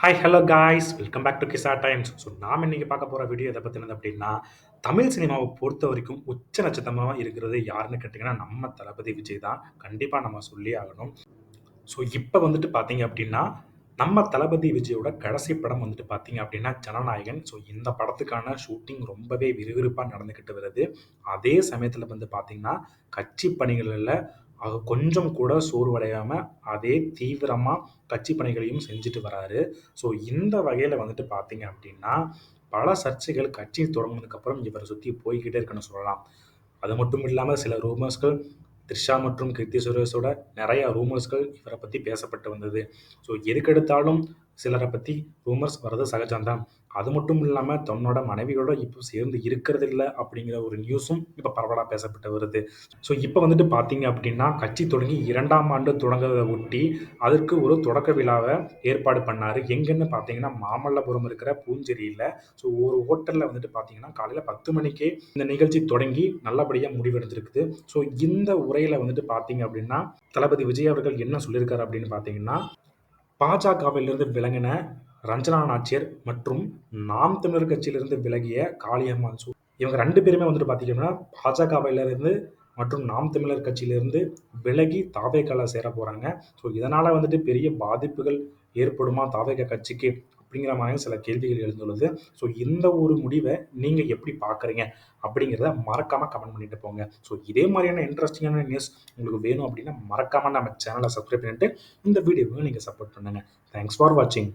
Hi hello guys welcome back to Kisa times. So நாம் இன்னைக்கு பார்க்க போகிற வீடியோ எதை பற்றினது அப்படின்னா, தமிழ் சினிமாவை பொறுத்த வரைக்கும் உச்ச நட்சத்திரமாக இருக்கிறது யாருன்னு கேட்டிங்கன்னா நம்ம தளபதி விஜய் தான். கண்டிப்பாக நம்ம சொல்லி ஆகணும். ஸோ இப்போ வந்துட்டு பார்த்தீங்க அப்படின்னா, நம்ம தளபதி விஜயோட கடைசி படம் வந்துட்டு பார்த்தீங்க அப்படின்னா ஜனநாயகன். ஸோ இந்த படத்துக்கான ஷூட்டிங் ரொம்பவே விறுவிறுப்பாக நடந்துக்கிட்டு வருது. அதே சமயத்தில் வந்து பார்த்தீங்கன்னா, கட்சி பணிகளில் கொஞ்சம் கூட சோர்வடையாம அதே தீவிரமா கட்சி பணிகளையும் செஞ்சுட்டு வராரு. ஸோ இந்த வகையில வந்துட்டு பார்த்தீங்க அப்படின்னா, பல சர்ச்சைகள் கட்சி தொடங்குனதுக்கப்புறம் இவர சுத்தி போய்க்கிட்டே இருக்குன்னு சொல்லலாம். அது மட்டும் இல்லாம சில ரூமர்ஸ்கள் த்ரிஷா மற்றும் கீர்த்தி சுரேஷோட நெறைய ரூமர்ஸ்கள் இவர பத்தி பேசப்பட்டு வந்தது. ஸோ எதுக்கெடுத்தாலும் சிலர பத்தி ரூமர்ஸ் வர்றது சகஜம் தான். அது மட்டும் இல்லாம தன்னோட மனைவியோட இப்போ சேர்ந்து இருக்கிறதில்ல அப்படிங்கிற ஒரு நியூஸும் இப்ப பரவலா பேசப்பட்டு வருது. ஸோ இப்ப வந்துட்டு பார்த்தீங்க அப்படின்னா, கட்சி தொடங்கி 2ஆம் ஆண்டு தொடங்குறத ஒட்டி, அதற்கு ஒரு தொடக்க விழாவ ஏற்பாடு பண்ணாரு. எங்கன்னு பார்த்தீங்கன்னா, மாமல்லபுரம் இருக்கிற பூஞ்செரியில. ஸோ ஒரு ஹோட்டல்ல வந்துட்டு பார்த்தீங்கன்னா, காலையில 10 மணிக்கே இந்த நிகழ்ச்சி தொடங்கி நல்லபடியா முடிவடைஞ்சிருக்குது. ஸோ இந்த உரையில வந்துட்டு பார்த்தீங்க அப்படின்னா, தளபதி விஜய் அவர்கள் என்ன சொல்லியிருக்காரு அப்படின்னு பார்த்தீங்கன்னா, பாஜகவிலிருந்து விலகின ரஞ்சனா நாச்சியார் மற்றும் நாம் தமிழர் கட்சியிலிருந்து விலகிய காளியம்மாள். இவங்க 2 பேருமே வந்துட்டு பார்த்தீங்கன்னா, பாஜகவிலிருந்து மற்றும் நாம் தமிழர் கட்சியிலிருந்து விலகி தாவேகால சேர போறாங்க. ஸோ இதனால வந்துட்டு பெரிய பாதிப்புகள் ஏற்படுமா தாவேகா கட்சிக்கு? அப்படிங்கிற மாரியும் சில கேள்விகள் எழுந்துள்ளது. ஸோ இந்த ஒரு முடிவ நீங்க எப்படி பார்க்குறீங்க? அப்படிங்கிறத மறக்காம கமெண்ட் பண்ணிட்டு போங்க. ஸோ இதே மாரியான இன்ட்ரஸ்டிங்கான நியூஸ் உங்களுக்கு வேணும் அப்படின்னா, மறக்காம நம்ம சேனல சப்ஸ்கிரைப் பண்ணிட்டு, இந்த வீடியோவ நீங்க சப்போர்ட் பண்ணுங்க. தேங்க்ஸ் ஃபார் வாட்சிங்.